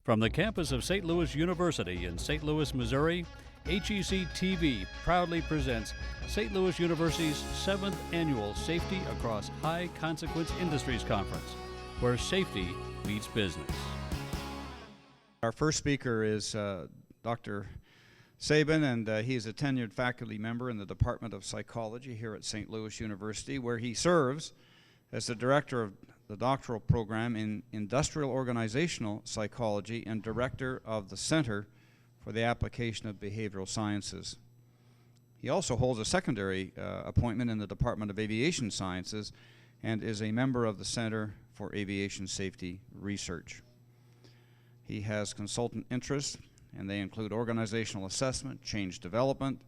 From the campus of St. Louis University in St. Louis, Missouri, HEC TV proudly presents St. Louis University's 7th Annual Safety Across High Consequence Industries Conference, where safety meets business. Our first speaker is Dr. Sabin, and he's a tenured faculty member in the Department of Psychology here at St. Louis University, where he serves as the director of the doctoral program in industrial organizational psychology and director of the Center for the Application of Behavioral Sciences. He also holds a secondary appointment in the Department of Aviation Sciences and is a member of the Center for Aviation Safety Research. He has consultant interests, and they include organizational assessment, change development,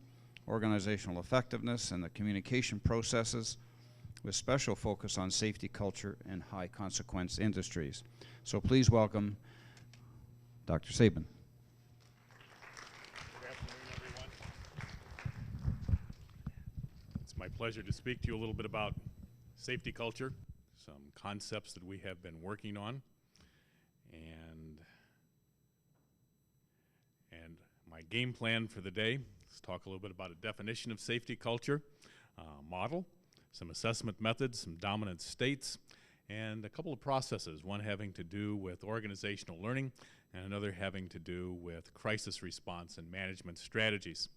organizational effectiveness, and the communication processes, with special focus on safety culture and high consequence industries. So please welcome Dr. Sabin. Good afternoon, everyone. It's my pleasure to speak to you a little bit about safety culture, some concepts that we have been working on, and my game plan for the day is talk a little bit about a definition of safety culture, model, some assessment methods, some dominant states, and a couple of processes, one having to do with organizational learning and another having to do with crisis response and management strategies.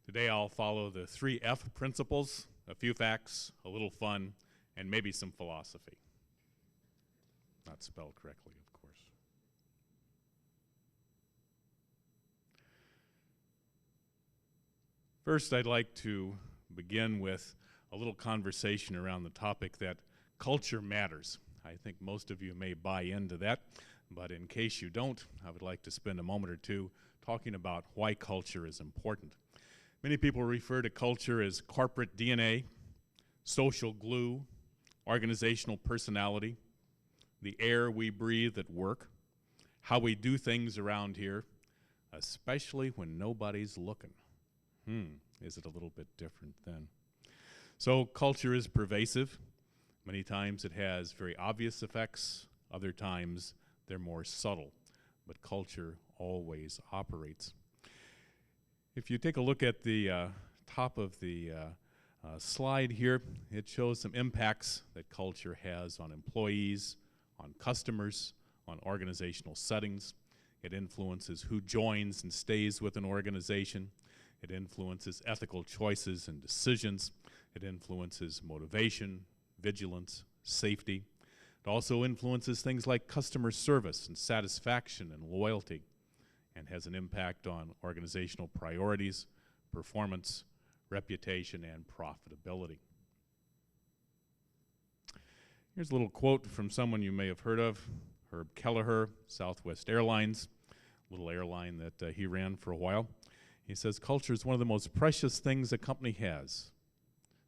Today I'll follow the 3F principles: a few facts, a little fun, and maybe some philosophy. Not spelled correctly, of course. First, I'd like to begin with a little conversation around the topic that culture matters. I think most of you may buy into that, but in case you don't, I would like to spend a moment or two talking about why culture is important. Many people refer to culture as corporate DNA, social glue, organizational personality, the air we breathe at work, how we do things around here, especially when nobody's looking. Is it a little bit different then? So culture is pervasive. Many times it has very obvious effects. Other times they're more subtle. But culture always operates. If you take a look at the top of the slide here, it shows some impacts that culture has on employees, on customers, on organizational settings. It influences who joins and stays with an organization. It influences ethical choices and decisions. It influences motivation, vigilance, safety. It also influences things like customer service and satisfaction and loyalty, and has an impact on organizational priorities, performance, reputation, and profitability. Here's a little quote from someone you may have heard of, Herb Kelleher, Southwest Airlines, little airline that he ran for a while. He says, "Culture is one of the most precious things a company has,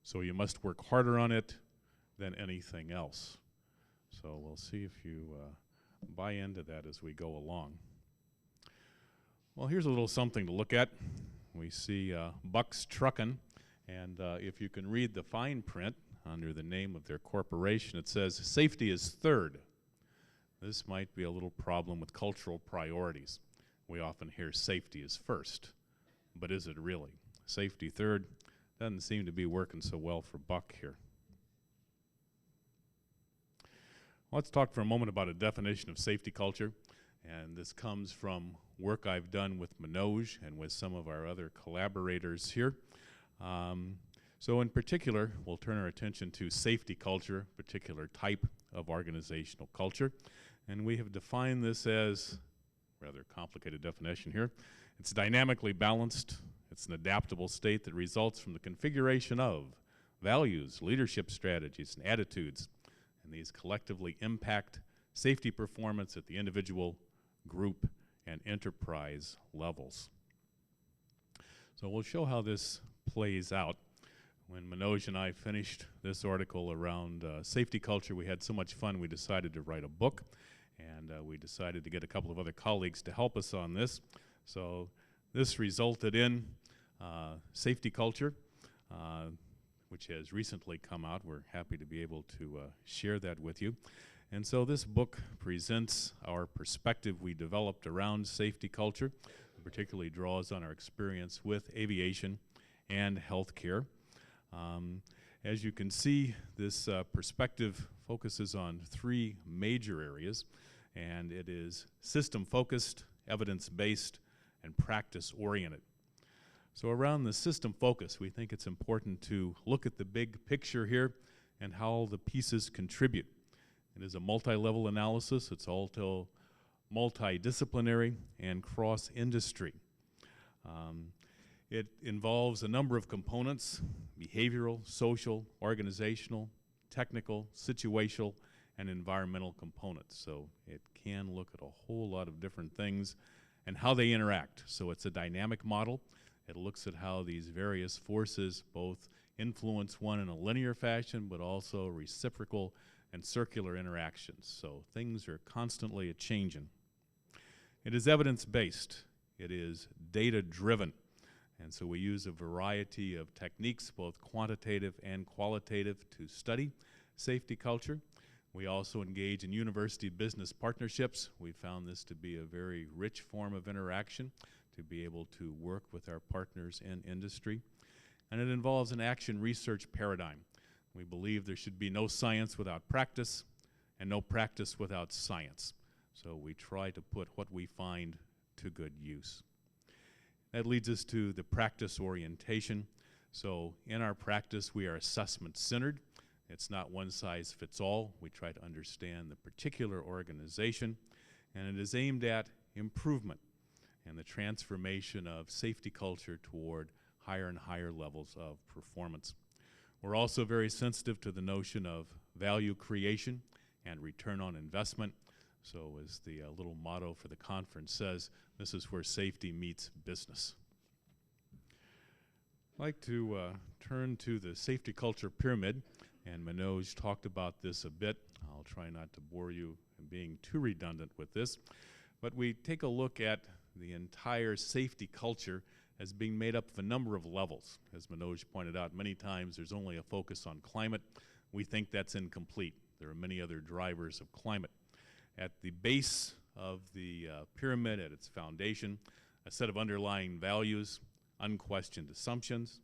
so you must work harder on it than anything else." So we'll see if you buy into that as we go along. Well, here's a little something to look at. We see Buck's Truckin', and if you can read the fine print under the name of their corporation, it says, "Safety is third." This might be a little problem with cultural priorities. We often hear safety is first. But is it really? Safety third doesn't seem to be working so well for Buck here. Let's talk for a moment about a definition of safety culture. And this comes from work I've done with Manoj and with some of our other collaborators here. So in particular, we'll turn our attention to safety culture, particular type of organizational culture. And we have defined this as, rather complicated definition here, it's dynamically balanced. It's an adaptable state that results from the configuration of values, leadership strategies, and attitudes. And these collectively impact safety performance at the individual, group, and enterprise levels. So we'll show how this plays out. When Manoj and I finished this article around safety culture, we had so much fun we decided to write a book. And we decided to get a couple of other colleagues to help us on this. So this resulted in Safety Culture, which has recently come out. We're happy to be able to share that with you. And so this book presents our perspective we developed around safety culture, particularly draws on our experience with aviation and healthcare. As you can see, this perspective focuses on three major areas, and it is system-focused, evidence-based, and practice-oriented. So around the system focus, we think it's important to look at the big picture here and how the pieces contribute. It is a multi-level analysis. It's also multidisciplinary and cross-industry. It involves a number of components: behavioral, social, organizational, technical, situational, and environmental components. So it can look at a whole lot of different things and how they interact. So it's a dynamic model. It looks at how these various forces both influence one in a linear fashion, but also reciprocal and circular interactions. So things are constantly a-changing. It is evidence-based. It is data-driven. And so we use a variety of techniques, both quantitative and qualitative, to study safety culture. We also engage in university business partnerships. We found this to be a very rich form of interaction, to be able to work with our partners in industry. And it involves an action research paradigm. We believe there should be no science without practice and no practice without science. So we try to put what we find to good use. That leads us to the practice orientation. So in our practice, we are assessment-centered. It's not one size fits all. We try to understand the particular organization, and it is aimed at improvement and the transformation of safety culture toward higher and higher levels of performance. We're also very sensitive to the notion of value creation and return on investment. So as the little motto for the conference says, this is where safety meets business. I'd like to turn to the safety culture pyramid, and Manoj talked about this a bit. I'll try not to bore you in being too redundant with this, but we take a look at the entire safety culture as being made up of a number of levels. As Manoj pointed out, many times there's only a focus on climate. We think that's incomplete. There are many other drivers of climate. At the base of the pyramid, at its foundation, a set of underlying values, unquestioned assumptions.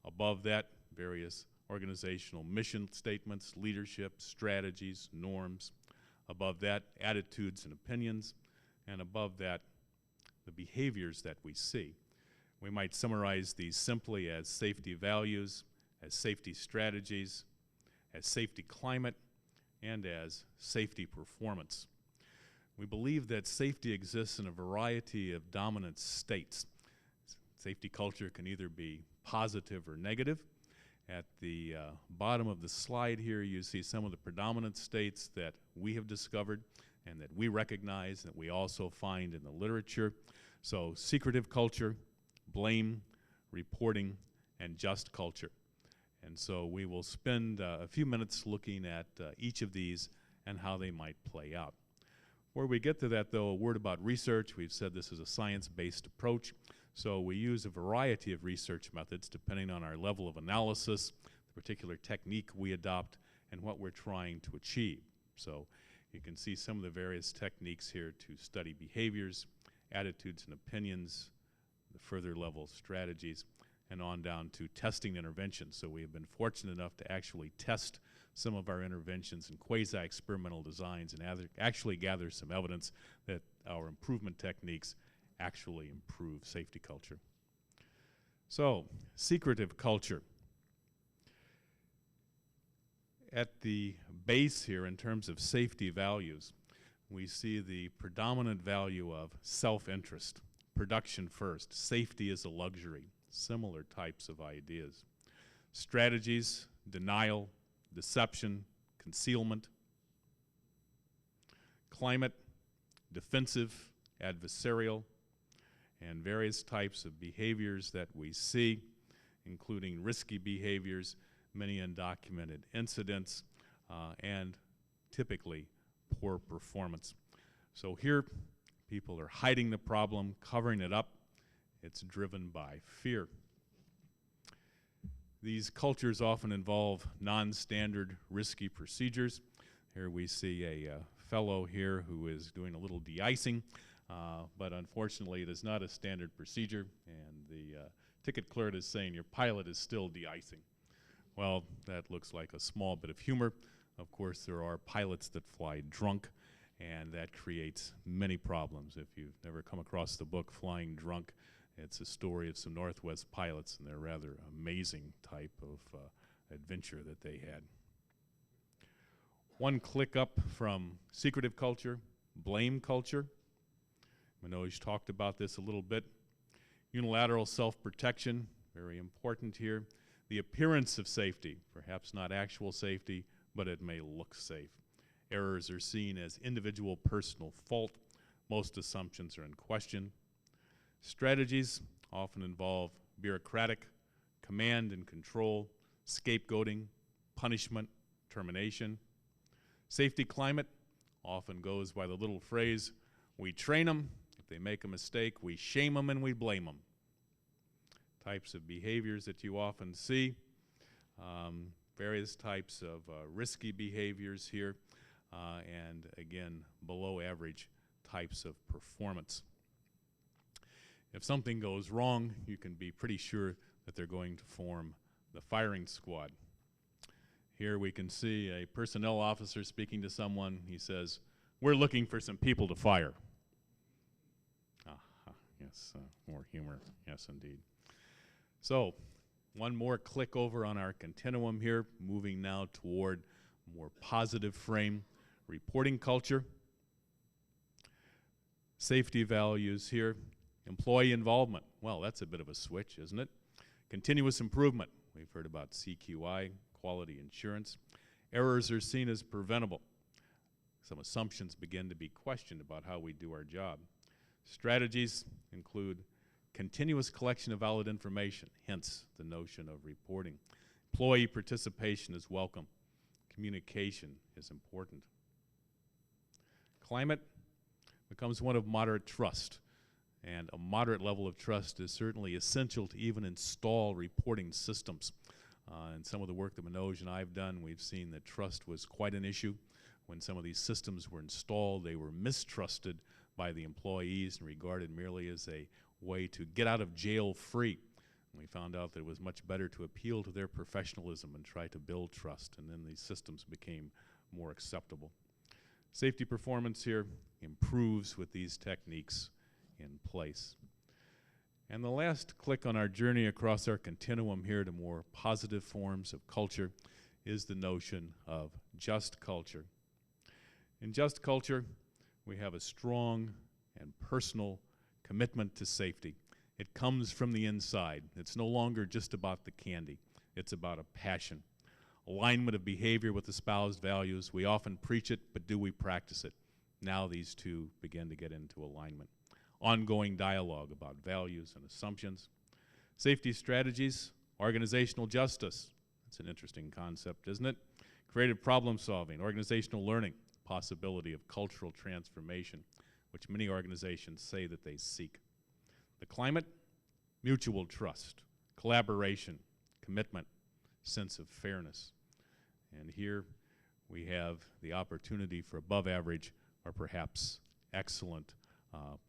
Above that, various organizational mission statements, leadership, strategies, norms. Above that, attitudes and opinions. And above that, the behaviors that we see. We might summarize these simply as safety values, as safety strategies, as safety climate, and as safety performance. We believe that safety exists in a variety of dominant states. Safety culture can either be positive or negative. At the bottom of the slide here, you see some of the predominant states that we have discovered and that we recognize, that we also find in the literature. So secretive culture, blame, reporting, and just culture. And so we will spend a few minutes looking at each of these and how they might play out. Before we get to that, though, a word about research. We've said this is a science-based approach, so we use a variety of research methods depending on our level of analysis, the particular technique we adopt, and what we're trying to achieve. So you can see some of the various techniques here to study behaviors, attitudes and opinions, the further level strategies, and on down to testing interventions. So we have been fortunate enough to actually test some of our interventions in quasi-experimental designs and actually gather some evidence that our improvement techniques actually improve safety culture. So, secretive culture. At the base here, in terms of safety values, we see the predominant value of self-interest, production first, safety is a luxury, similar types of ideas. Strategies, denial, deception, concealment. Climate, defensive, adversarial, and various types of behaviors that we see, including risky behaviors, many undocumented incidents, and typically poor performance. So here, people are hiding the problem, covering it up. It's driven by fear. These cultures often involve non-standard risky procedures. Here we see a fellow here who is doing a little de-icing, but unfortunately it is not a standard procedure, and the ticket clerk is saying your pilot is still de-icing. Well, that looks like a small bit of humor. Of course, there are pilots that fly drunk, and that creates many problems. If you've never come across the book Flying Drunk, it's a story of some Northwest pilots, and they're rather amazing type of adventure that they had. One click up from secretive culture, blame culture. Manoj talked about this a little bit. Unilateral self-protection, very important here. The appearance of safety, perhaps not actual safety, but it may look safe. Errors are seen as individual personal fault. Most assumptions are in question. Strategies often involve bureaucratic, command and control, scapegoating, punishment, termination. Safety climate often goes by the little phrase, we train them, if they make a mistake, we shame them and we blame them. Types of behaviors that you often see, various types of risky behaviors here, and again, below average types of performance. If something goes wrong, you can be pretty sure that they're going to form the firing squad. Here we can see a personnel officer speaking to someone. He says, we're looking for some people to fire. Yes, more humor, yes indeed. So, one more click over on our continuum here, moving now toward a more positive frame. Reporting culture, safety values here, employee involvement. Well, that's a bit of a switch, isn't it? Continuous improvement. We've heard about CQI, quality assurance. Errors are seen as preventable. Some assumptions begin to be questioned about how we do our job. Strategies include continuous collection of valid information, hence the notion of reporting. Employee participation is welcome. Communication is important. Climate becomes one of moderate trust, and a moderate level of trust is certainly essential to even install reporting systems. In some of the work that Manoj and I have done, we've seen that trust was quite an issue. When some of these systems were installed, they were mistrusted by the employees and regarded merely as a way to get out of jail free. And we found out that it was much better to appeal to their professionalism and try to build trust, and then these systems became more acceptable. Safety performance here improves with these techniques in place. And the last click on our journey across our continuum here to more positive forms of culture is the notion of just culture. In just culture, we have a strong and personal commitment to safety. It comes from the inside. It's no longer just about the candy. It's about a passion. Alignment of behavior with espoused values. We often preach it, but do we practice it? Now these two begin to get into alignment. Ongoing dialogue about values and assumptions. Safety strategies, organizational justice. That's an interesting concept, isn't it? Creative problem solving, organizational learning, possibility of cultural transformation, which many organizations say that they seek. The climate, mutual trust, collaboration, commitment, sense of fairness. And here we have the opportunity for above average or perhaps excellent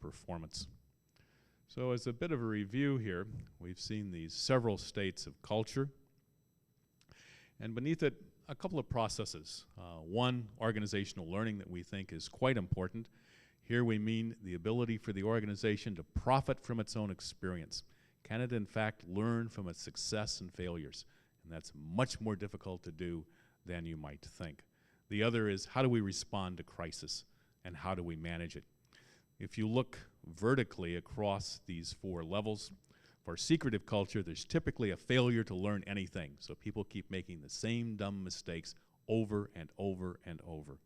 performance. So as a bit of a review here, we've seen these several states of culture, and beneath it, a couple of processes. One, organizational learning that we think is quite important. Here we mean the ability for the organization to profit from its own experience. Can it in fact learn from its success and failures? And that's much more difficult to do than you might think. The other is, how do we respond to crisis, and how do we manage it? If you look vertically across these four levels, for secretive culture, there's typically a failure to learn anything, so people keep making the same dumb mistakes over and over and over.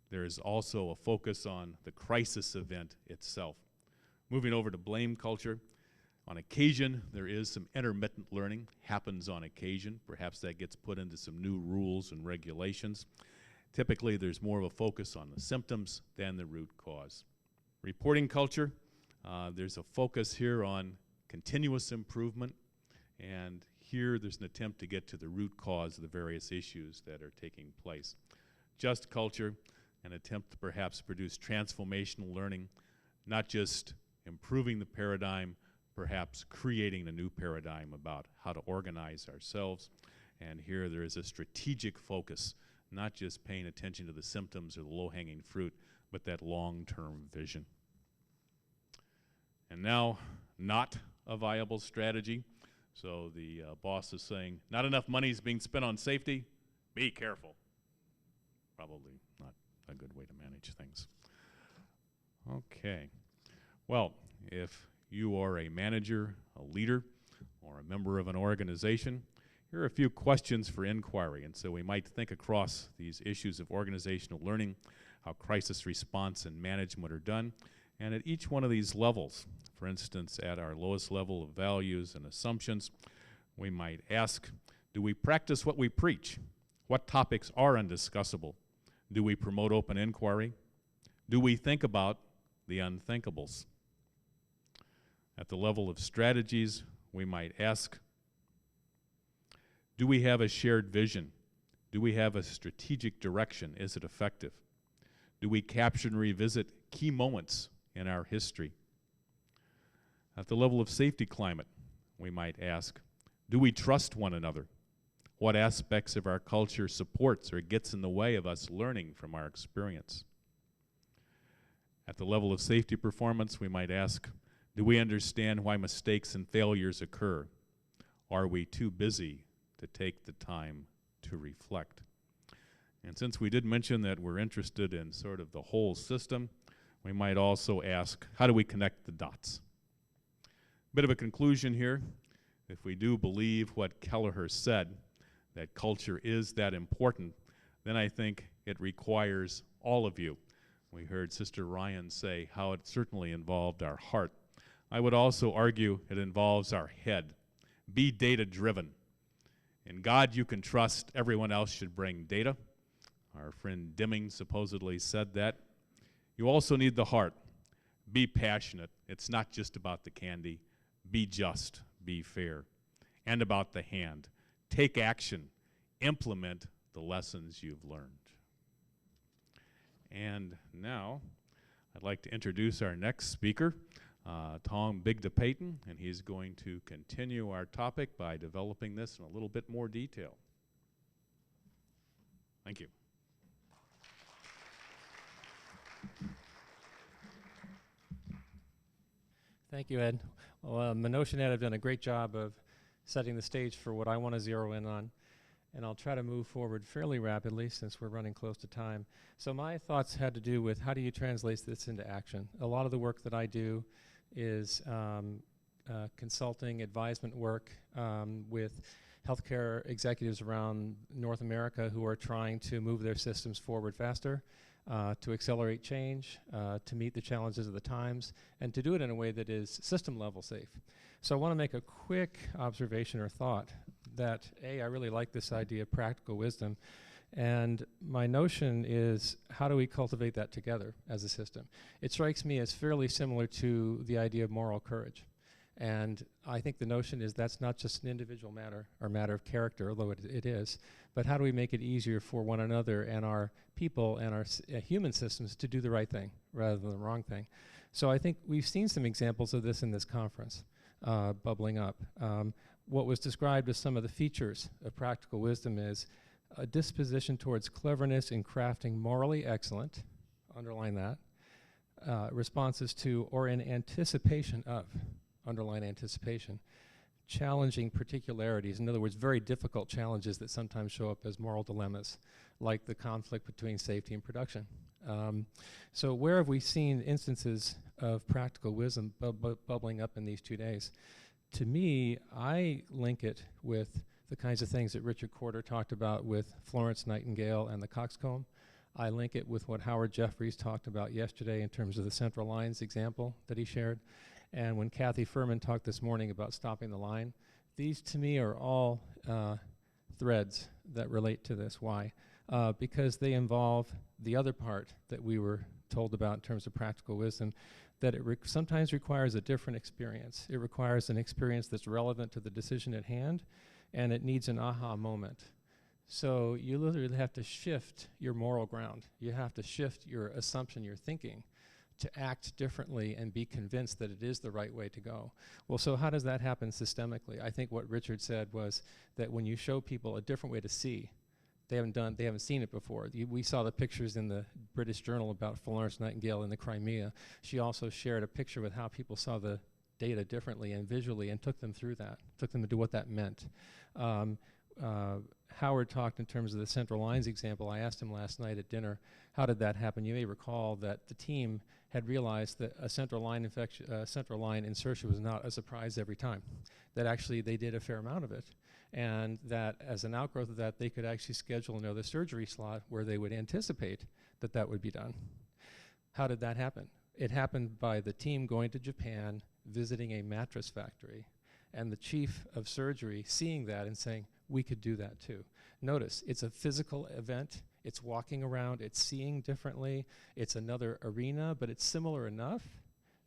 There is also a focus on the crisis event itself. Moving over to blame culture, on occasion there is some intermittent learning, happens on occasion. Perhaps that gets put into some new rules and regulations. Typically there's more of a focus on the symptoms than the root cause. Reporting culture, there's a focus here on continuous improvement, and here there's an attempt to get to the root cause of the various issues that are taking place. just culture, and attempt to perhaps produce transformational learning, not just improving the paradigm, perhaps creating a new paradigm about how to organize ourselves. And here there is a strategic focus, not just paying attention to the symptoms or the low-hanging fruit, but that long-term vision. And now, not a viable strategy. So the boss is saying, not enough money is being spent on safety, be careful. Probably not a good way to manage things. Okay. Well, if you are a manager, a leader, or a member of an organization, here are a few questions for inquiry. And so we might think across these issues of organizational learning, how crisis response and management are done, and at each one of these levels, for instance, at our lowest level of values and assumptions, we might ask, do we practice what we preach? What topics are undiscussable? Do we promote open inquiry? Do we think about the unthinkables? At the level of strategies, we might ask, do we have a shared vision? Do we have a strategic direction? Is it effective? Do we capture and revisit key moments in our history? At the level of safety climate, we might ask, do we trust one another? What aspects of our culture supports or gets in the way of us learning from our experience? At the level of safety performance, we might ask, do we understand why mistakes and failures occur? Are we too busy to take the time to reflect? And since we did mention that we're interested in sort of the whole system, we might also ask, how do we connect the dots? Bit of a conclusion here. If we do believe what Kelleher said, that culture is that important, then I think it requires all of you. We heard Sister Ryan say how it certainly involved our heart. I would also argue it involves our head. Be data-driven. In God you can trust, everyone else should bring data. Our friend Deming supposedly said that. You also need the heart. Be passionate. It's not just about the candy. Be just. Be fair. And about the hand. Take action. Implement the lessons you've learned. And now, I'd like to introduce our next speaker, Tom Bigda-Peyton, and he's going to continue our topic by developing this in a little bit more detail. Thank you. Thank you, Ed. Well, Minosh and Ed have done a great job of setting the stage for what I want to zero in on, and I'll try to move forward fairly rapidly since we're running close to time. So my thoughts had to do with how do you translate this into action? A lot of the work that I do is consulting, advisement work with healthcare executives around North America who are trying to move their systems forward faster, to accelerate change, to meet the challenges of the times, and to do it in a way that is system-level safe. So I want to make a quick observation or thought that, A, I really like this idea of practical wisdom, and my notion is how do we cultivate that together as a system? It strikes me as fairly similar to the idea of moral courage. And I think the notion is that's not just an individual matter or matter of character, although it is, but how do we make it easier for one another and our people and our human systems to do the right thing rather than the wrong thing? So I think we've seen some examples of this in this conference bubbling up. What was described as some of the features of practical wisdom is a disposition towards cleverness in crafting morally excellent, underline that, responses to or in anticipation of, underline anticipation, challenging particularities, in other words, very difficult challenges that sometimes show up as moral dilemmas, like the conflict between safety and production. So where have we seen instances of practical wisdom bubbling up in these 2 days? To me, I link it with the kinds of things that Richard Corder talked about with Florence Nightingale and the coxcomb. I link it with what Howard Jeffries talked about yesterday in terms of the central lines example that he shared. And when Kathy Furman talked this morning about stopping the line, these to me are all threads that relate to this. Why? Because they involve the other part that we were told about in terms of practical wisdom, that it sometimes requires a different experience. It requires an experience that's relevant to the decision at hand, and it needs an aha moment. So you literally have to shift your moral ground. You have to shift your assumption, your thinking, to act differently and be convinced that it is the right way to go. Well, so how does that happen systemically? I think what Richard said was that when you show people a different way to see, they haven't seen it before. We saw the pictures in the British Journal about Florence Nightingale in the Crimea. She also shared a picture with how people saw the data differently and visually and took them through that, took them to what that meant. Howard talked in terms of the central lines example. I asked him last night at dinner, how did that happen? You may recall that the team had realized that a central line insertion was not a surprise every time, that actually they did a fair amount of it, and that as an outgrowth of that, they could actually schedule another surgery slot where they would anticipate that that would be done. How did that happen? It happened by the team going to Japan, visiting a mattress factory, and the chief of surgery seeing that and saying, we could do that too. Notice, it's a physical event. It's walking around. It's seeing differently. It's another arena, but it's similar enough.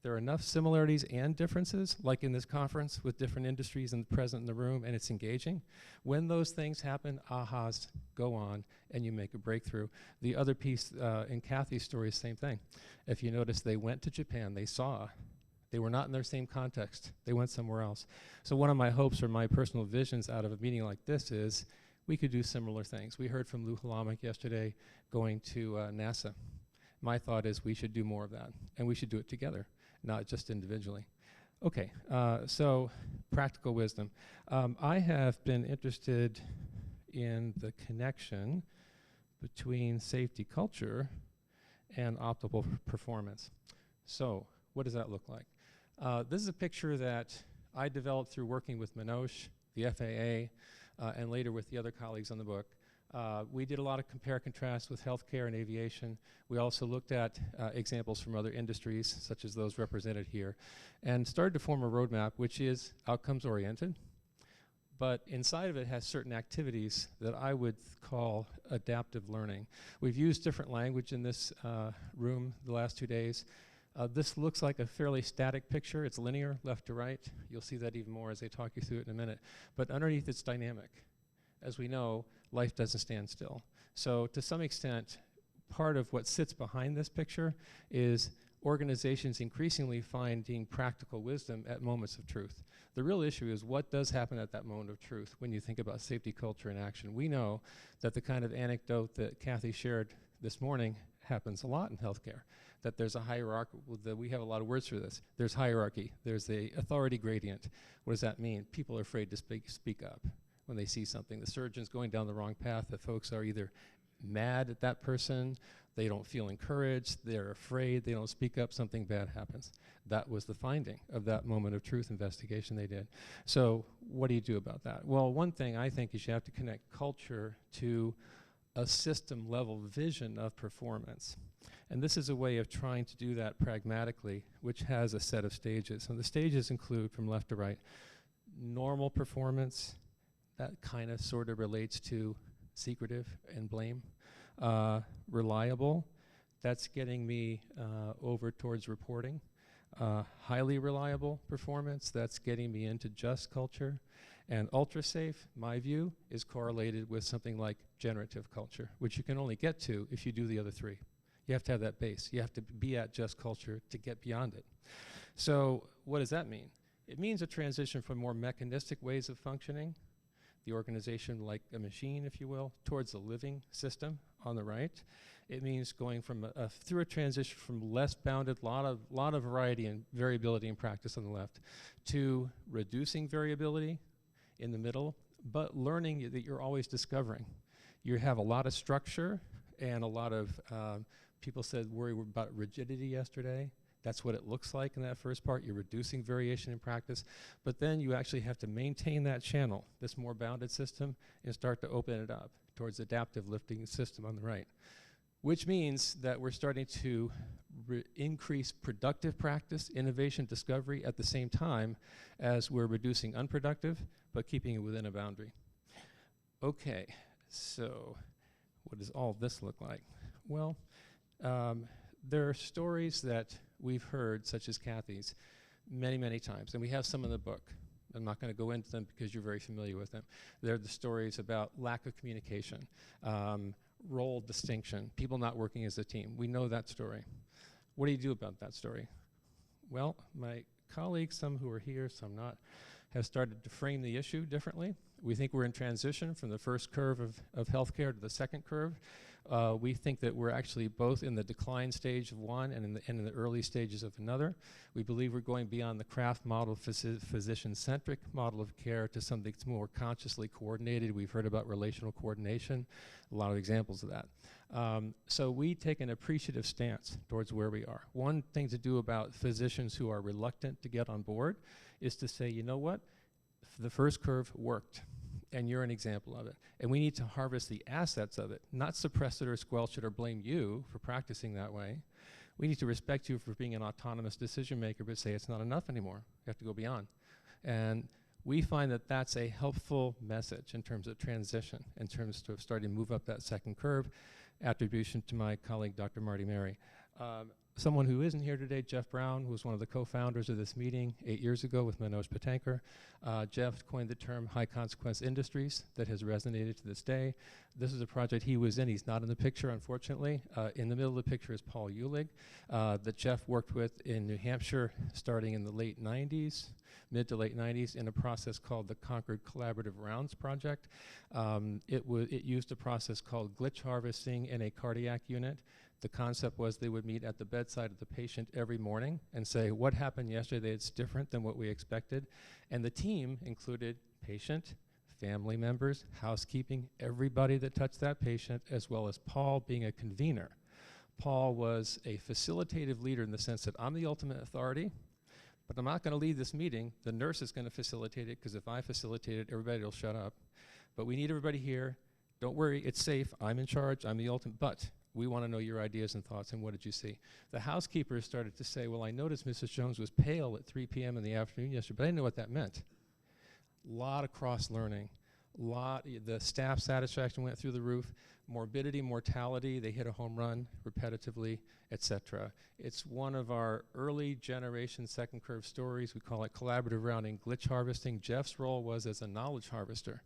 There are enough similarities and differences, like in this conference with different industries and present in the room, and it's engaging. When those things happen, ahas go on, and you make a breakthrough. The other piece in Kathy's story is the same thing. If you notice, they went to Japan. They saw. They were not in their same context. They went somewhere else. So one of my hopes or my personal visions out of a meeting like this is we could do similar things. We heard from Lou Halamek yesterday going to NASA. My thought is we should do more of that, and we should do it together, not just individually. Okay, so practical wisdom. I have been interested in the connection between safety culture and optimal performance. So what does that look like? This is a picture that I developed through working with Manoj, the FAA, and later with the other colleagues on the book. We did a lot of compare-contrast with healthcare and aviation. We also looked at examples from other industries, such as those represented here, and started to form a roadmap which is outcomes-oriented, but inside of it has certain activities that I would call adaptive learning. We've used different language in this room the last 2 days. This looks like a fairly static picture. It's linear, left to right. You'll see that even more as I talk you through it in a minute. But underneath it's dynamic. As we know, life doesn't stand still. So to some extent, part of what sits behind this picture is organizations increasingly finding practical wisdom at moments of truth. The real issue is what does happen at that moment of truth when you think about safety culture in action. We know that the kind of anecdote that Kathy shared this morning happens a lot in healthcare, that there's a hierarchy. We have a lot of words for this. There's hierarchy. There's the authority gradient. What does that mean? People are afraid to speak up when they see something. The surgeon's going down the wrong path. The folks are either mad at that person, they don't feel encouraged, they're afraid, they don't speak up, something bad happens. That was the finding of that moment of truth investigation they did. So what do you do about that? Well, one thing I think is you have to connect culture to a system level vision of performance. And this is a way of trying to do that pragmatically, which has a set of stages. And the stages include, from left to right, normal performance. That kind of sort of relates to secretive and blame. Reliable, that's getting me over towards reporting. Highly reliable performance, that's getting me into just culture. And ultra safe, my view, is correlated with something like generative culture, which you can only get to if you do the other three. You have to have that base. You have to be at just culture to get beyond it. So what does that mean? It means a transition from more mechanistic ways of functioning, the organization like a machine, if you will, towards a living system on the right. It means going from through a transition from less bounded, lot of variety and variability in practice on the left, to reducing variability in the middle, but learning that you're always discovering. You have a lot of structure and a lot of, people said worry about rigidity yesterday. That's what it looks like in that first part. You're reducing variation in practice, but then you actually have to maintain that channel, this more bounded system, and start to open it up towards adaptive lifting system on the right, which means that we're starting to increase productive practice, innovation, discovery at the same time as we're reducing unproductive, but keeping it within a boundary. Okay, so what does all this look like? Well, there are stories that we've heard, such as Kathy's, many, many times, and we have some in the book. I'm not going to go into them because you're very familiar with them. They're the stories about lack of communication, role distinction, people not working as a team. We know that story. What do you do about that story? Well, my colleagues, some who are here, some not, have started to frame the issue differently. We think we're in transition from the first curve of healthcare to the second curve. We think that we're actually both in the decline stage of one and in the early stages of another. We believe we're going beyond the craft model, physician-centric model of care to something that's more consciously coordinated. We've heard about relational coordination, a lot of examples of that. So we take an appreciative stance towards where we are. One thing to do about physicians who are reluctant to get on board is to say, you know what, the first curve worked, and you're an example of it. And we need to harvest the assets of it, not suppress it or squelch it or blame you for practicing that way. We need to respect you for being an autonomous decision maker, but say it's not enough anymore. You have to go beyond. And we find that that's a helpful message in terms of transition, in terms of starting to move up that second curve. Attribution to my colleague, Dr. Marty Mary. Someone who isn't here today, Jeff Brown, who was one of the co-founders of this meeting 8 years ago with Manoj Patanker. Jeff coined the term high consequence industries that has resonated to this day. This is a project he was in. He's not in the picture, unfortunately. In the middle of the picture is Paul Uhlig, that Jeff worked with in New Hampshire starting in the late 90s, mid to late 90s, in a process called the Concord Collaborative Rounds Project. It used a process called glitch harvesting in a cardiac unit. The concept was they would meet at the bedside of the patient every morning and say, what happened yesterday that's different than what we expected? And the team included patient, family members, housekeeping, everybody that touched that patient, as well as Paul being a convener. Paul was a facilitative leader in the sense that I'm the ultimate authority, but I'm not going to lead this meeting. The nurse is going to facilitate it, because if I facilitate it, everybody will shut up. But we need everybody here. Don't worry, it's safe. I'm in charge. I'm the ultimate. But we want to know your ideas and thoughts, and what did you see? The housekeepers started to say, well, I noticed Mrs. Jones was pale at 3 p.m. in the afternoon yesterday, but I didn't know what that meant. A lot of cross-learning. The staff satisfaction went through the roof. Morbidity, mortality, they hit a home run repetitively, etc. It's one of our early generation second curve stories. We call it collaborative rounding, glitch harvesting. Jeff's role was as a knowledge harvester.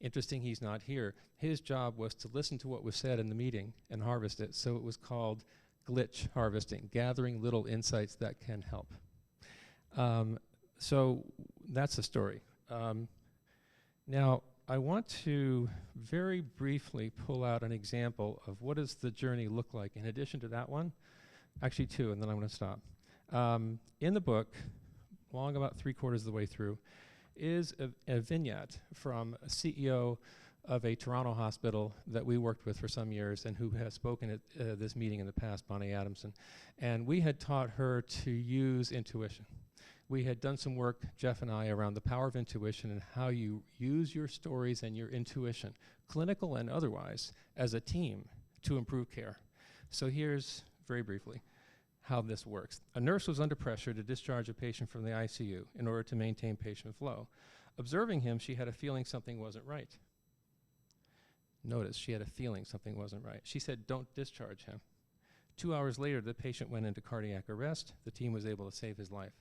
Interesting he's not here. His job was to listen to what was said in the meeting and harvest it. So it was called glitch harvesting, gathering little insights that can help. So that's the story. Now, I want to very briefly pull out an example of what does the journey look like in addition to that one. Actually, two, and then I'm going to stop. In the book, along about 3/4 of the way through, is a vignette from a CEO of a Toronto hospital that we worked with for some years and who has spoken at this meeting in the past, Bonnie Adamson. And we had taught her to use intuition. We had done some work, Jeff and I, around the power of intuition and how you use your stories and your intuition, clinical and otherwise, as a team to improve care. So here's, very briefly, how this works. A nurse was under pressure to discharge a patient from the ICU in order to maintain patient flow. Observing him, she had a feeling something wasn't right. Notice, she had a feeling something wasn't right. She said, don't discharge him. 2 hours later, the patient went into cardiac arrest. The team was able to save his life.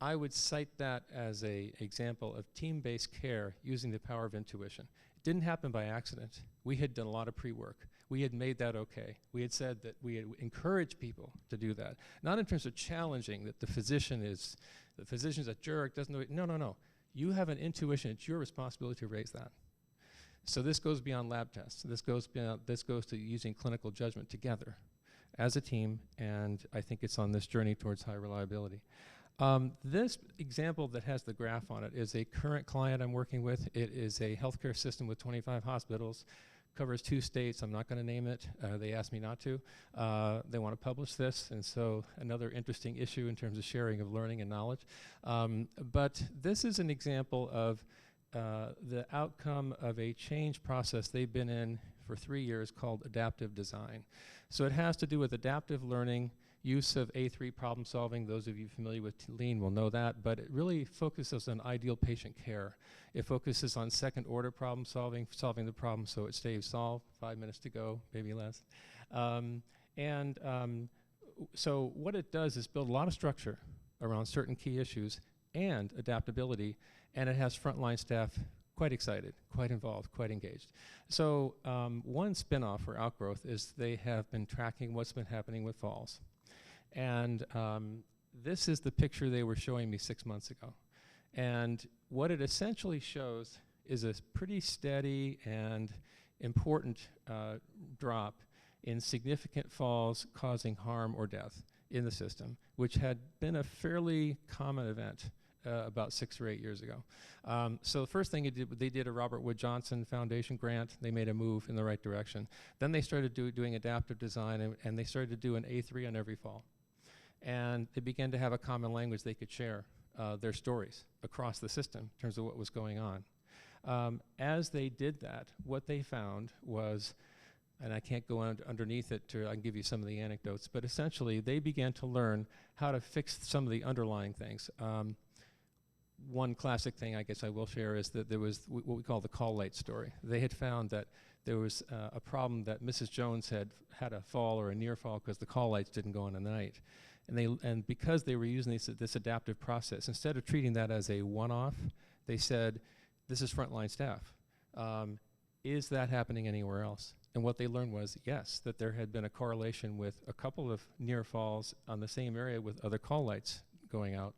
I would cite that as an example of team-based care using the power of intuition. It didn't happen by accident. We had done a lot of pre-work. We had made that okay. We had said that we had encouraged people to do that. Not in terms of challenging that the physician's a jerk, doesn't know. No, no, no. You have an intuition. It's your responsibility to raise that. So this goes beyond lab tests. This goes to using clinical judgment together as a team, and I think it's on this journey towards high reliability. This example that has the graph on it is a current client I'm working with. It is a healthcare system with 25 hospitals, covers 2 states. I'm not going to name it. They asked me not to. They want to publish this, and so another interesting issue in terms of sharing of learning and knowledge. But this is an example of the outcome of a change process they've been in for 3 years called adaptive design. So it has to do with adaptive learning, use of A3 problem solving. Those of you familiar with Lean will know that, but it really focuses on ideal patient care. It focuses on second order problem solving, solving the problem so it stays solved, 5 minutes to go, maybe less. So what it does is build a lot of structure around certain key issues and adaptability, and it has frontline staff quite excited, quite involved, quite engaged. So one spin-off or outgrowth is they have been tracking what's been happening with falls. And this is the picture they were showing me 6 months ago. And what it essentially shows is a pretty steady and important drop in significant falls causing harm or death in the system, which had been a fairly common event about 6 or 8 years ago. So the first thing they did a Robert Wood Johnson Foundation grant. They made a move in the right direction. Then they started doing adaptive design, and they started to do an A3 on every fall. And they began to have a common language they could share their stories across the system in terms of what was going on. As they did that, what they found was, and I can't go underneath it I can give you some of the anecdotes, but essentially they began to learn how to fix some of the underlying things. One classic thing I guess I will share is that there was what we call the call light story. They had found that there was a problem that Mrs. Jones had a fall or a near fall because the call lights didn't go on at night. And because they were using this adaptive process, instead of treating that as a one-off, they said, this is frontline staff. Is that happening anywhere else? And what they learned was, yes, that there had been a correlation with a couple of near falls on the same area with other call lights going out.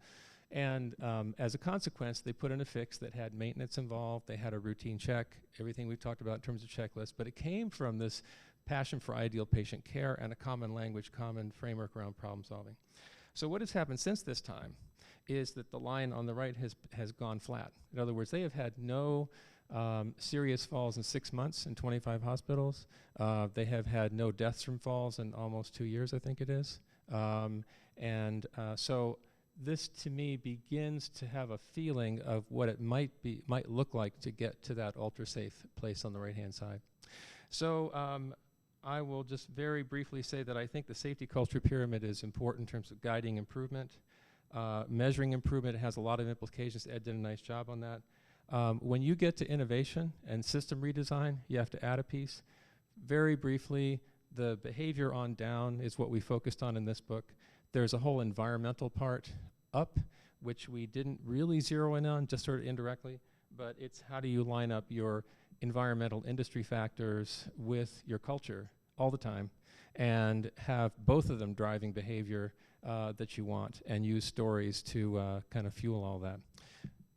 And as a consequence, they put in a fix that had maintenance involved. They had a routine check, everything we've talked about in terms of checklists. But it came from this passion for ideal patient care and a common language, common framework around problem solving. So what has happened since this time is that the line on the right has gone flat. In other words, they have had no serious falls in 6 months in 25 hospitals. They have had no deaths from falls in almost 2 years, I think it is. So this to me begins to have a feeling of what it might look like to get to that ultra safe place on the right hand side. So I will just very briefly say that I think the safety culture pyramid is important in terms of guiding improvement. Measuring improvement has a lot of implications. Ed did a nice job on that. When you get to innovation and system redesign, you have to add a piece. Very briefly, the behavior on down is what we focused on in this book. There's a whole environmental part up, which we didn't really zero in on, just sort of indirectly, but it's how do you line up your environmental industry factors with your culture all the time and have both of them driving behavior that you want and use stories to kind of fuel all that.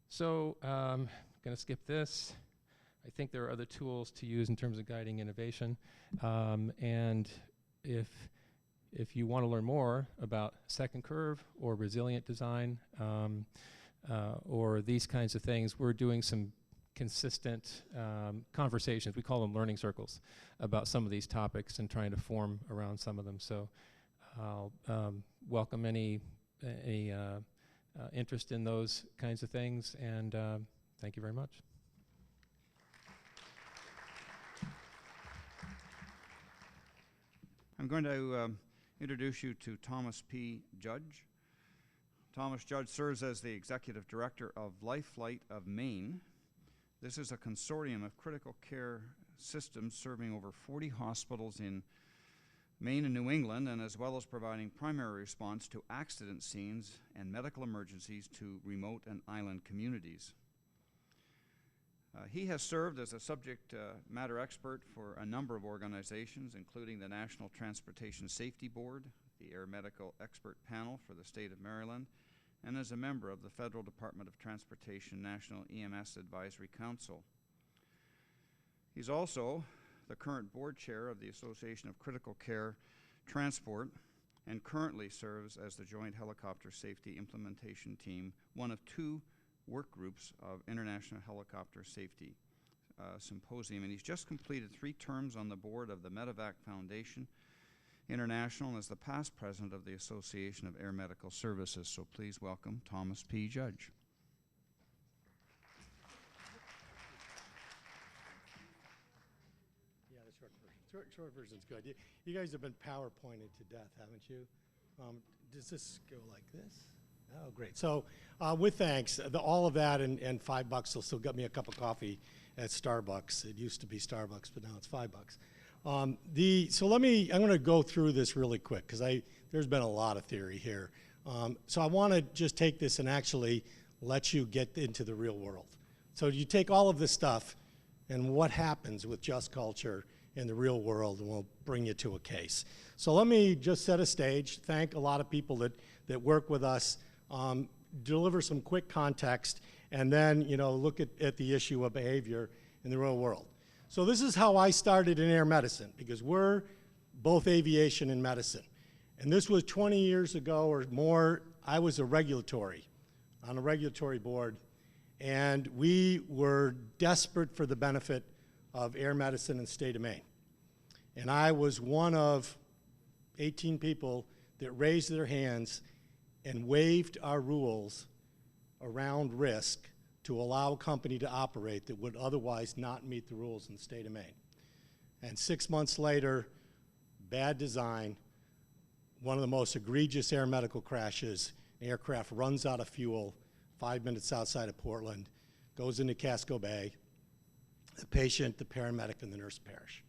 So I'm going to skip this. I think there are other tools to use in terms of guiding innovation. And if you want to learn more about second curve or resilient design or these kinds of things, we're doing some consistent conversations. We call them learning circles about some of these topics and trying to form around some of them. So I'll welcome any interest in those kinds of things, and thank you very much. I'm going to introduce you to Thomas P. Judge. Thomas Judge serves as the Executive Director of Lifelight of Maine. This is a consortium of critical care systems serving over 40 hospitals in Maine and New England, and as well as providing primary response to accident scenes and medical emergencies to remote and island communities. He has served as a subject matter expert for a number of organizations, including the National Transportation Safety Board, the Air Medical Expert Panel for the state of Maryland, and as a member of the Federal Department of Transportation National EMS Advisory Council. He's also the current board chair of the Association of Critical Care Transport and currently serves as the Joint Helicopter Safety Implementation Team, one of 2 work groups of International Helicopter Safety Symposium. And he's just completed 3 terms on the board of the Medevac Foundation International and is the past president of the Association of Air Medical Services. So please welcome Thomas P. Judge. Yeah, the short version. Short version's good. You guys have been PowerPointed to death, haven't you? Does this go like this? Oh, great. So with thanks, all of that and $5 will still get me a cup of coffee at Starbucks. It used to be Starbucks, but now it's $5. I'm going to go through this really quick because there's been a lot of theory here. So I want to just take this and actually lets you get into the real world. So you take all of this stuff and what happens with just culture in the real world, and we'll bring you to a case. So let me just set a stage, thank a lot of people that work with us, deliver some quick context, and then look at the issue of behavior in the real world. So this is how I started in air medicine, because we're both aviation and medicine. And this was 20 years ago or more. I was on a regulatory board, and we were desperate for the benefit of air medicine in the state of Maine. And I was one of 18 people that raised their hands and waived our rules around risk to allow a company to operate that would otherwise not meet the rules in the state of Maine. And 6 months later, bad design, one of the most egregious air medical crashes, an aircraft runs out of fuel 5 minutes outside of Portland, goes into Casco Bay, the patient, the paramedic, and the nurse perish.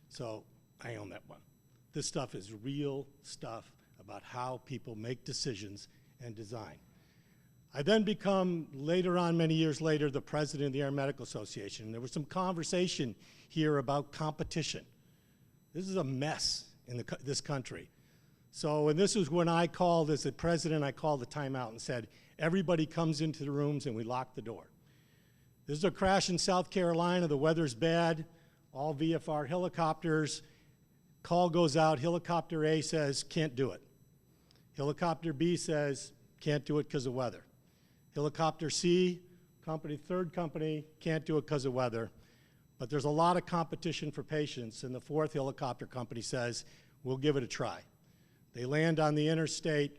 So I own that one. This stuff is real stuff about how people make decisions and design. I then become, later on, many years later, the president of the Air Medical Association. There was some conversation here about competition. This is a mess in this country. So, and this is when I called, as the president, I called the timeout and said, everybody comes into the rooms and we lock the door. This is a crash in South Carolina, the weather's bad, all VFR helicopters, call goes out, helicopter A says, can't do it. Helicopter B says, can't do it because of weather. Helicopter C, third company, can't do it because of weather. But there's a lot of competition for patients, and the fourth helicopter company says, we'll give it a try. They land on the interstate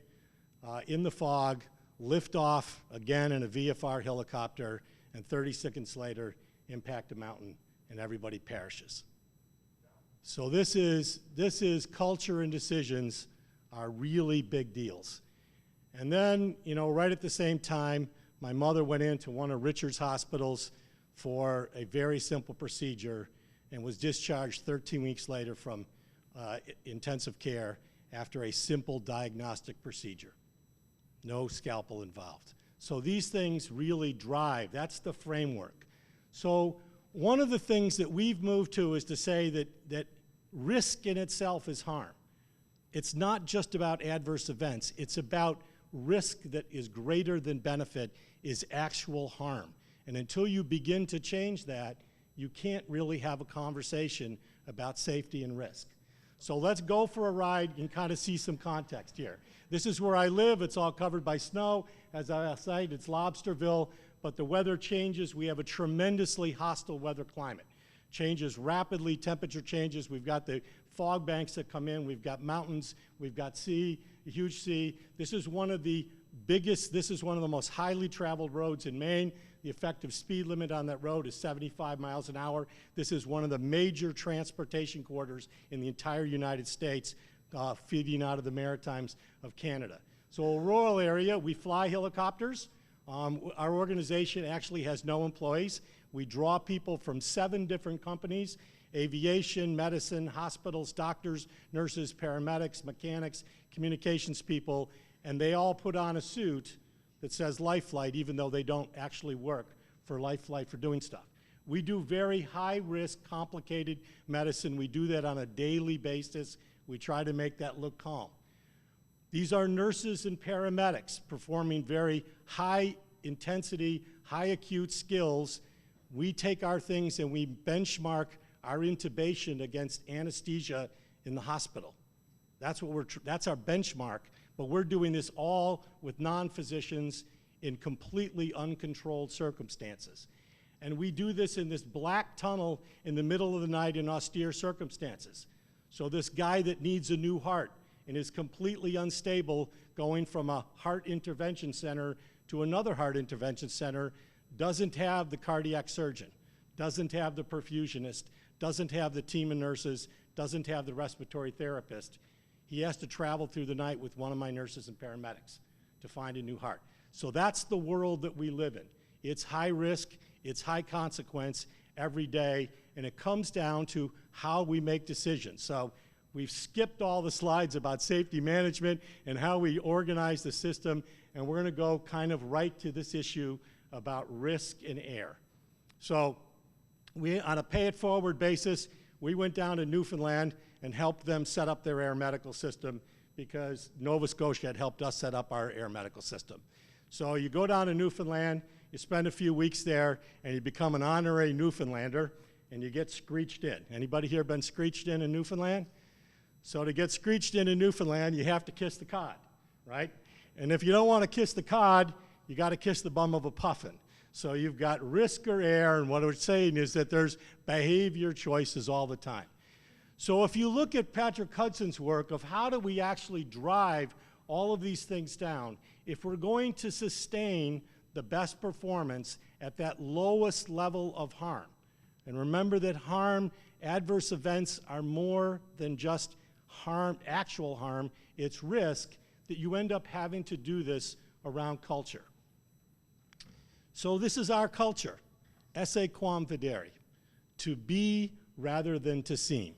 in the fog, lift off again in a VFR helicopter, and 30 seconds later, impact a mountain, and everybody perishes. So this is culture and decisions are really big deals. And then, right at the same time, my mother went into one of Richard's hospitals for a very simple procedure and was discharged 13 weeks later from intensive care after a simple diagnostic procedure. No scalpel involved. So these things really drive, that's the framework. So one of the things that we've moved to is to say that risk in itself is harm. It's not just about adverse events, it's about risk that is greater than benefit is actual harm. And until you begin to change that, you can't really have a conversation about safety and risk. So let's go for a ride and kind of see some context here. This is where I live. It's all covered by snow. As I said, it's Lobsterville, but the weather changes. We have a tremendously hostile weather climate. Changes rapidly, temperature changes. We've got the fog banks that come in. We've got mountains. We've got sea, a huge sea. This is one of the most highly traveled roads in Maine. The effective speed limit on that road is 75 miles an hour. This is one of the major transportation corridors in the entire United States, feeding out of the Maritimes of Canada. So a rural area, we fly helicopters. Our organization actually has no employees. We draw people from 7 different companies: aviation, medicine, hospitals, doctors, nurses, paramedics, mechanics, communications people, and they all put on a suit that says Life Flight, even though they don't actually work for Life Flight for doing stuff. We do very high-risk, complicated medicine. We do that on a daily basis. We try to make that look calm. These are nurses and paramedics performing very high-intensity, high-acute skills. We take our things and we benchmark our intubation against anesthesia in the hospital. That's our benchmark. But we're doing this all with non-physicians in completely uncontrolled circumstances. And we do this in this black tunnel in the middle of the night in austere circumstances. So this guy that needs a new heart and is completely unstable going from a heart intervention center to another heart intervention center doesn't have the cardiac surgeon, doesn't have the perfusionist, doesn't have the team of nurses, doesn't have the respiratory therapist. He has to travel through the night with one of my nurses and paramedics to find a new heart. So that's the world that we live in. It's high risk, it's high consequence every day, and it comes down to how we make decisions. So We've skipped all the slides about safety management and how we organize the system, and we're going to go kind of right to this issue about risk in air. So on a pay-it-forward basis, we went down to Newfoundland and helped them set up their air medical system because Nova Scotia had helped us set up our air medical system. So you go down to Newfoundland, you spend a few weeks there, and you become an honorary Newfoundlander, and you get screeched in. Anybody here been screeched in Newfoundland? So to get screeched in Newfoundland, you have to kiss the cod, right? And if you don't want to kiss the cod, you got to kiss the bum of a puffin. So you've got risk or air, and what we're saying is that there's behavior choices all the time. So if you look at Patrick Hudson's work of how do we actually drive all of these things down, if we're going to sustain the best performance at that lowest level of harm, and remember that harm, adverse events are more than just harm, actual harm, it's risk, that you end up having to do this around culture. So this is our culture, esse quam videri, to be rather than to seem.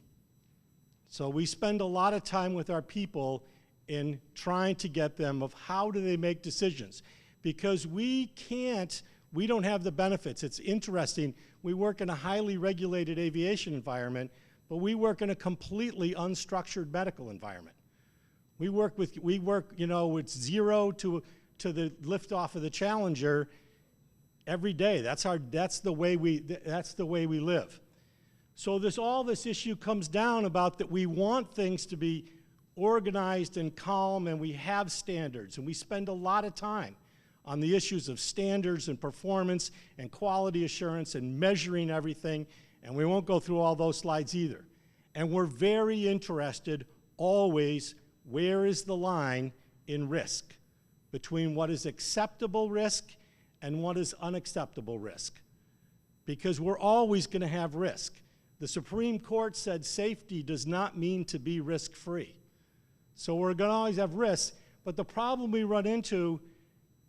So we spend a lot of time with our people in trying to get them of how do they make decisions, because we don't have the benefits. It's interesting, we work in a highly regulated aviation environment, but we work in a completely unstructured medical environment. We work, you know, with zero to the liftoff of the Challenger every day. That's the way we live. So all this issue comes down about that we want things to be organized and calm, and we have standards, and we spend a lot of time on the issues of standards and performance and quality assurance and measuring everything, and we won't go through all those slides either. And we're very interested always, where is the line in risk between what is acceptable risk and what is unacceptable risk? Because we're always going to have risk. The Supreme Court said safety does not mean to be risk-free. So we're going to always have risks, but the problem we run into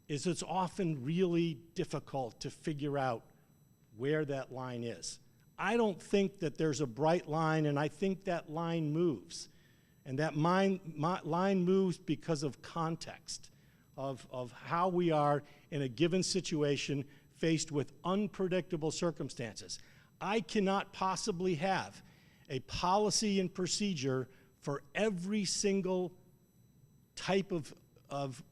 is it's often really difficult to figure out where that line is. I don't think that there's a bright line, and I think that line moves. And that line moves because of context, of how we are in a given situation faced with unpredictable circumstances. I cannot possibly have a policy and procedure for every single type of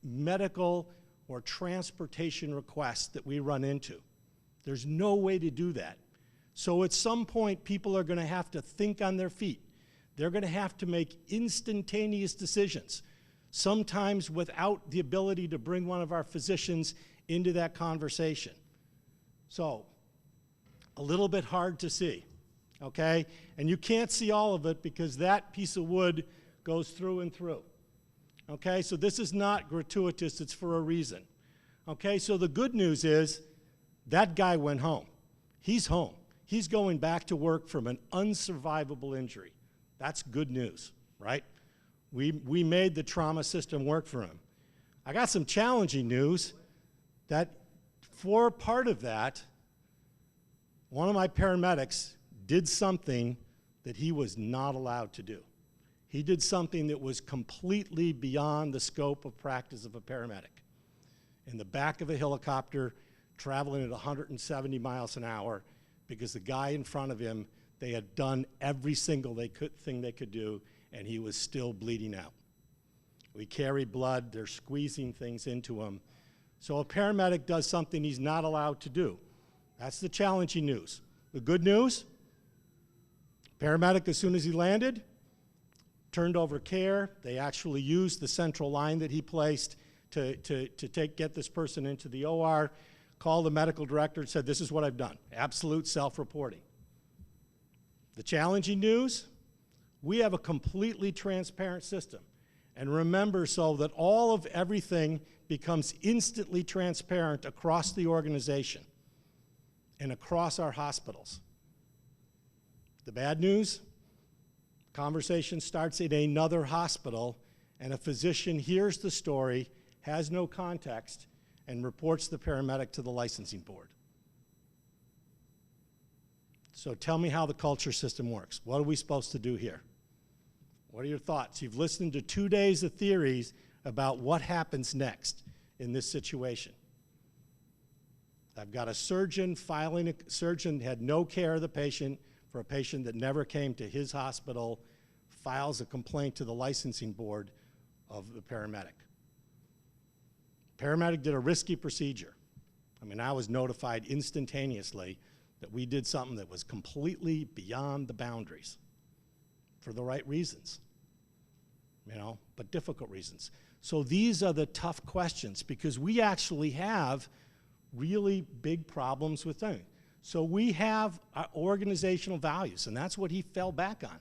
medical or transportation request that we run into. There's no way to do that. So at some point, people are going to have to think on their feet. They're going to have to make instantaneous decisions, sometimes without the ability to bring one of our physicians into that conversation. So, a little bit hard to see, okay? And you can't see all of it because that piece of wood goes through and through. Okay, so this is not gratuitous, it's for a reason. Okay, so the good news is that guy went home. He's home. He's going back to work from an unsurvivable injury. That's good news, right? We made the trauma system work for him. I got some challenging news that for part of that, one of my paramedics did something that he was not allowed to do. He did something that was completely beyond the scope of practice of a paramedic. In the back of a helicopter, traveling at 170 miles an hour, because the guy in front of him, they had done every single thing they could do, and he was still bleeding out. We carry blood, they're squeezing things into him. So a paramedic does something he's not allowed to do. That's the challenging news. The good news, paramedic, as soon as he landed, turned over care. They actually used the central line that he placed to get this person into the OR, called the medical director and said, this is what I've done. Absolute self-reporting. The challenging news, we have a completely transparent system. And remember, so that all of everything becomes instantly transparent across the organization and across our hospitals. The bad news, conversation starts in another hospital, and a physician hears the story, has no context, and reports the paramedic to the licensing board. So tell me how the culture system works. What are we supposed to do here? What are your thoughts? You've listened to 2 days of theories about what happens next in this situation. I've got a surgeon surgeon had no care of the patient for a patient that never came to his hospital, files a complaint to the licensing board of the paramedic. Paramedic did a risky procedure. I mean, I was notified instantaneously that we did something that was completely beyond the boundaries for the right reasons, you know, but difficult reasons. So these are the tough questions because we actually have really big problems with them. So we have our organizational values, and that's what he fell back on.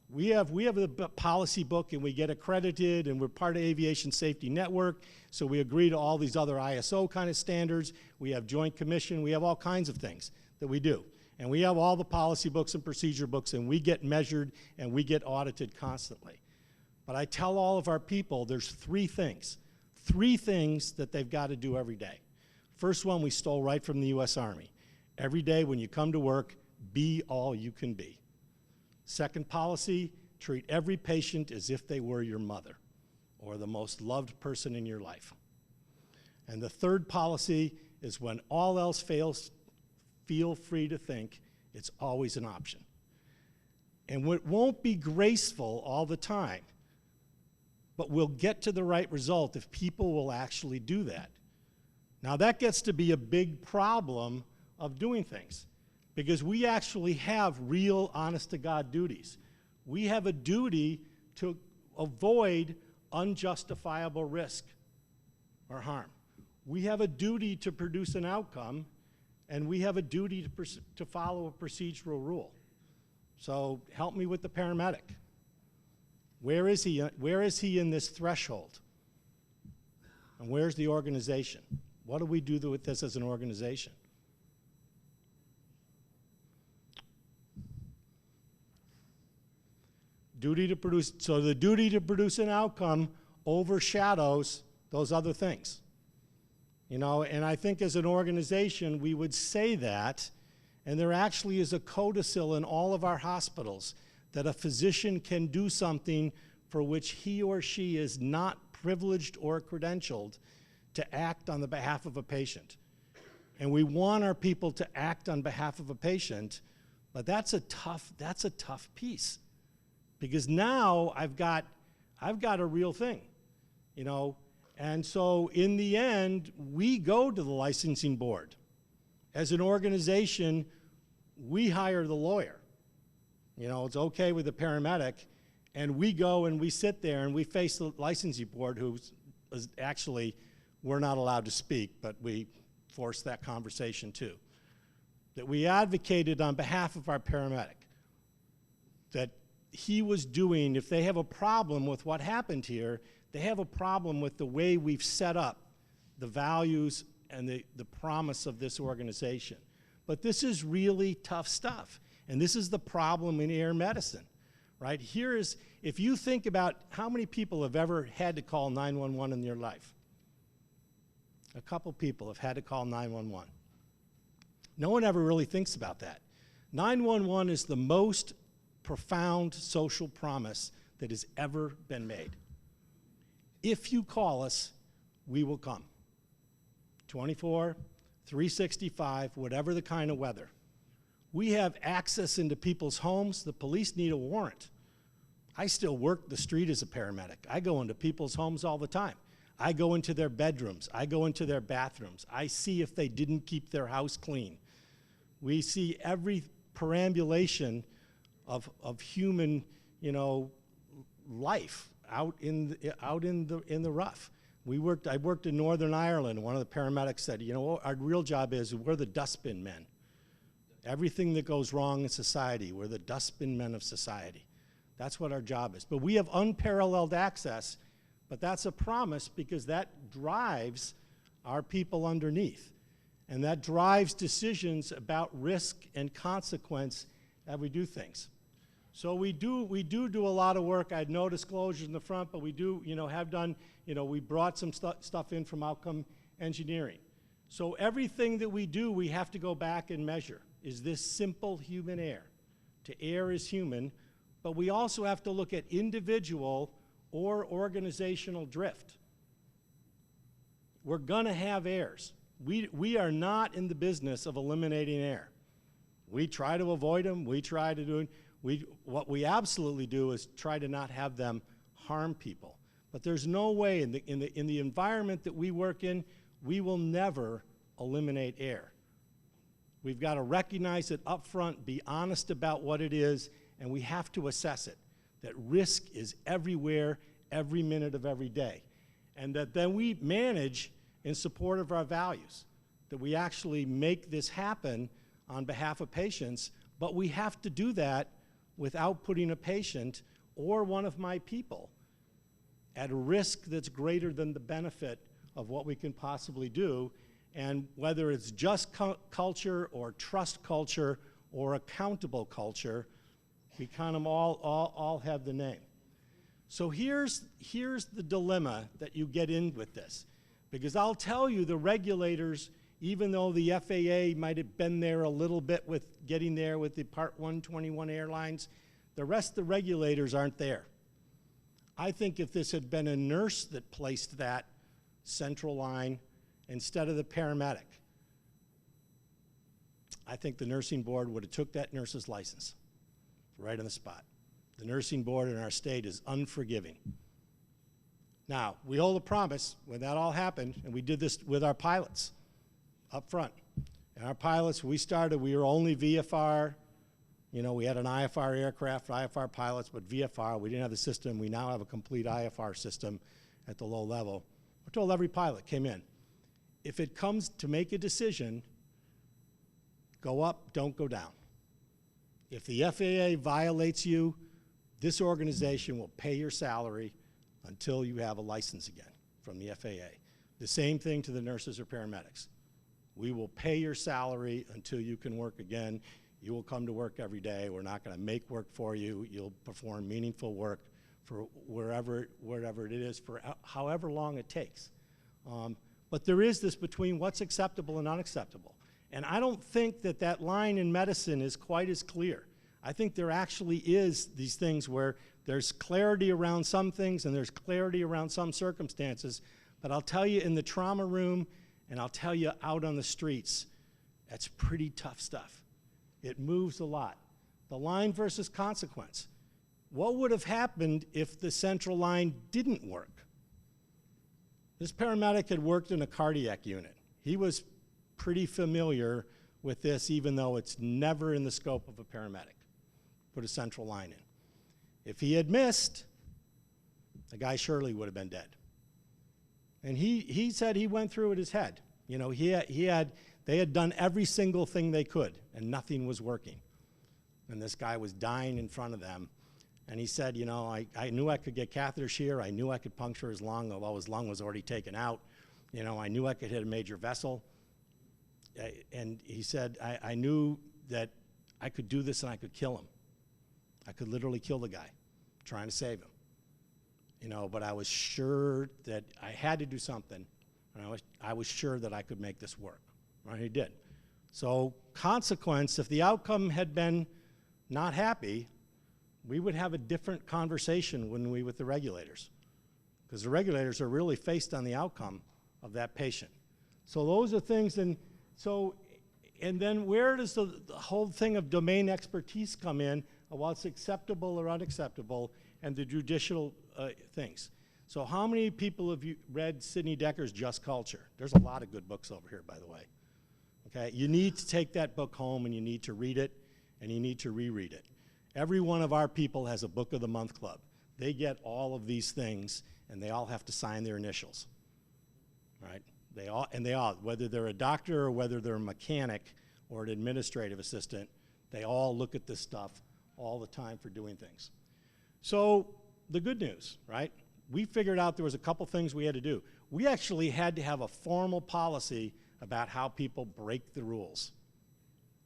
We have the policy book, and we get accredited, and we're part of Aviation Safety Network, so we agree to all these other ISO kind of standards. We have Joint Commission. We have all kinds of things that we do. And we have all the policy books and procedure books, and we get measured, and we get audited constantly. But I tell all of our people there's three things that they've got to do every day. First one we stole right from the U.S. Army. Every day when you come to work, be all you can be. Second policy, treat every patient as if they were your mother or the most loved person in your life. And the third policy is when all else fails, feel free to think it's always an option. And it won't be graceful all the time, but we'll get to the right result if people will actually do that. Now that gets to be a big problem of doing things because we actually have real honest-to-God duties. We have a duty to avoid unjustifiable risk or harm. We have a duty to produce an outcome, and we have a duty to follow a procedural rule. So help me with the paramedic. Where is he in this threshold? And where's the organization? What do we do with this as an organization? Duty to produce, so the duty to produce an outcome overshadows those other things. You know, and I think as an organization we would say that, and there actually is a codicil in all of our hospitals that a physician can do something for which he or she is not privileged or credentialed to act on the behalf of a patient. And we want our people to act on behalf of a patient, but that's a tough piece. Because now I've got a real thing, you know. And so in the end, we go to the licensing board. As an organization, we hire the lawyer. You know, it's okay with the paramedic, and we go and we sit there and we face the licensing board who is actually, we're not allowed to speak, but we force that conversation too. That we advocated on behalf of our paramedic that he was doing, if they have a problem with what happened here, they have a problem with the way we've set up the values and the promise of this organization. But this is really tough stuff. And this is the problem in air medicine, right? Here is, if you think about how many people have ever had to call 911 in their life. A couple people have had to call 911. No one ever really thinks about that. 911 is the most profound social promise that has ever been made. If you call us, we will come. 24, 365, whatever the kind of weather. We have access into people's homes. The police need a warrant. I still work the street as a paramedic. I go into people's homes all the time. I go into their bedrooms. I go into their bathrooms. I see if they didn't keep their house clean. We see every perambulation of human, you know, life out in the rough. I worked in Northern Ireland, and one of the paramedics said, you know, our real job is we're the dustbin men. Everything that goes wrong in society, we're the dustbin men of society. That's what our job is. But we have unparalleled access, but that's a promise because that drives our people underneath. And that drives decisions about risk and consequence as we do things. So we do a lot of work. I had no disclosures in the front, but we do, you know, have done, you know, we brought some stuff in from outcome engineering. So everything that we do, we have to go back and measure. Is this simple human error? To err is human. but we also have to look at individual or organizational drift. We're going to have errors. We are not in the business of eliminating error. We try to avoid them. We try to do what we absolutely do is try to not have them harm people. But there's no way in the environment that we work in, we will never eliminate error. We've got to recognize it up front, be honest about what it is, and we have to assess it. That risk is everywhere, every minute of every day. And that then we manage in support of our values. That we actually make this happen on behalf of patients, but we have to do that without putting a patient or one of my people at a risk that's greater than the benefit of what we can possibly do. And whether it's just culture or trust culture or accountable culture, we kind of all have the name. So here's the dilemma that you get in with this. Because I'll tell you, the regulators, even though the FAA might have been there a little bit with getting there with the Part 121 airlines, the rest of the regulators aren't there. I think if this had been a nurse that placed that central line instead of the paramedic, I think the nursing board would have took that nurse's license right on the spot. The nursing board in our state is unforgiving. Now, we hold a promise when that all happened, and we did this with our pilots up front. And our pilots, we started, we were only VFR. You know, we had an IFR aircraft, IFR pilots, but VFR, we didn't have the system. We now have a complete IFR system at the low level. I told every pilot came in, if it comes to make a decision, go up, don't go down. If the FAA violates you, this organization will pay your salary until you have a license again from the FAA. The same thing to the nurses or paramedics. We will pay your salary until you can work again. You will come to work every day. We're not going to make work for you. You'll perform meaningful work for wherever it is for however long it takes. But there is this between what's acceptable and unacceptable. And I don't think that that line in medicine is quite as clear. I think there actually is these things where there's clarity around some things and there's clarity around some circumstances. But I'll tell you in the trauma room and I'll tell you out on the streets, that's pretty tough stuff. It moves a lot. The line versus consequence. What would have happened if the central line didn't work? This paramedic had worked in a cardiac unit. He was pretty familiar with this, even though it's never in the scope of a paramedic. Put a central line in. If he had missed, the guy surely would have been dead. And he said he went through it his head. You know, they had done every single thing they could, and nothing was working. And this guy was dying in front of them. And he said, you know, I knew I could get catheters here. I knew I could puncture his lung, although his lung was already taken out. You know, I knew I could hit a major vessel. And he said, I knew that I could do this and I could kill him. I could literally kill the guy, trying to save him. You know, but I was sure that I had to do something, and I was sure that I could make this work. Right? He did. So consequence, if the outcome had been not happy, we would have a different conversation, wouldn't we, with the regulators? Because the regulators are really faced on the outcome of that patient. So those are things, and then where does the whole thing of domain expertise come in, of what's acceptable or unacceptable, and the judicial things? So how many people have you read Sidney Decker's Just Culture? There's a lot of good books over here, by the way. Okay, you need to take that book home and you need to read it and you need to reread it. Every one of our people has a Book of the Month club. They get all of these things and they all have to sign their initials, right? They all, whether they're a doctor or whether they're a mechanic or an administrative assistant, they all look at this stuff all the time for doing things. So the good news, right? We figured out there was a couple things we had to do. We actually had to have a formal policy about how people break the rules.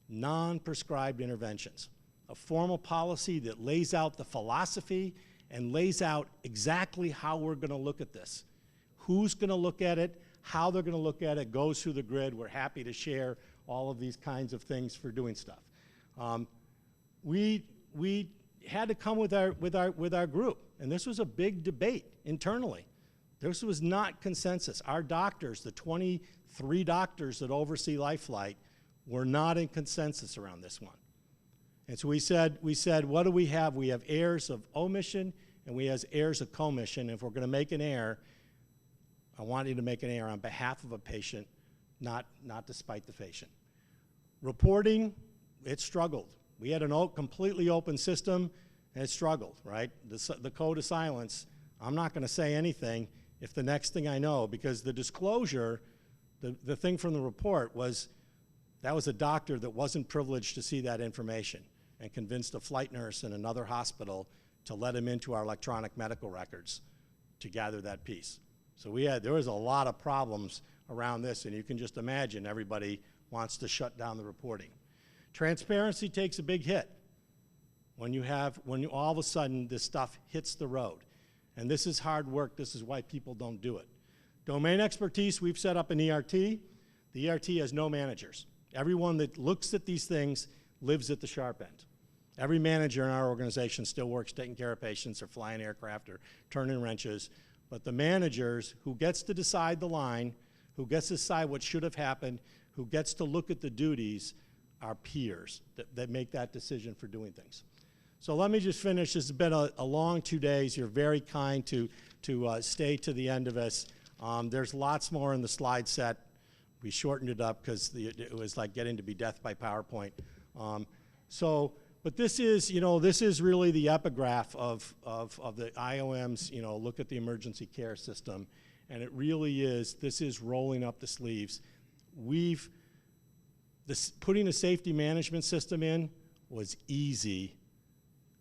Non-prescribed interventions. A formal policy that lays out the philosophy and lays out exactly how we're going to look at this. Who's going to look at it, how they're going to look at it, goes through the grid. We're happy to share all of these kinds of things for doing stuff. We had to come with our group, and this was a big debate internally. This was not consensus. Our doctors, the 23 doctors that oversee Life Flight, were not in consensus around this one. And so we said, what do we have? We have errors of omission and we have errors of commission. If we're going to make an error, I want you to make an error on behalf of a patient, not despite the patient. Reporting, it struggled. We had a completely open system, and it struggled, right? The code of silence, I'm not going to say anything if the next thing I know, because the disclosure, the thing from the report was, that was a doctor that wasn't privileged to see that information and convinced a flight nurse in another hospital to let him into our electronic medical records to gather that piece. So there was a lot of problems around this, and you can just imagine everybody wants to shut down the reporting. Transparency takes a big hit when all of a sudden this stuff hits the road. And this is hard work. This is why people don't do it. Domain expertise, we've set up an ERT. The ERT has no managers. Everyone that looks at these things lives at the sharp end. Every manager in our organization still works taking care of patients or flying aircraft or turning wrenches. But the managers who gets to decide the line, who gets to decide what should have happened, who gets to look at the duties, are peers that make that decision for doing things. So let me just finish. This has been a long 2 days. You're very kind to stay to the end of us. There's lots more in the slide set. We shortened it up because it was like getting to be death by PowerPoint. But this is, this is really the epigraph of the IOM's, look at the emergency care system. And it really is, this is rolling up the sleeves. Putting a safety management system in was easy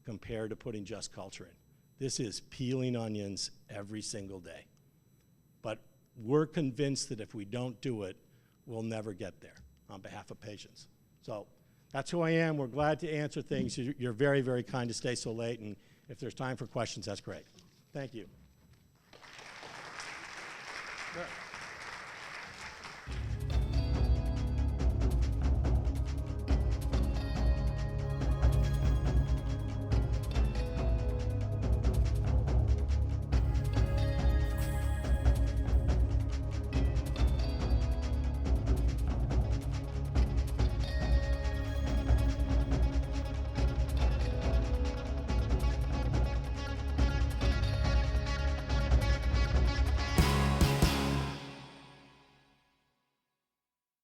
compared to putting just culture in. This is peeling onions every single day. But we're convinced that if we don't do it, we'll never get there on behalf of patients. So that's who I am. We're glad to answer things. You're very, very kind to stay so late, and if there's time for questions, that's great. Thank you. Sure.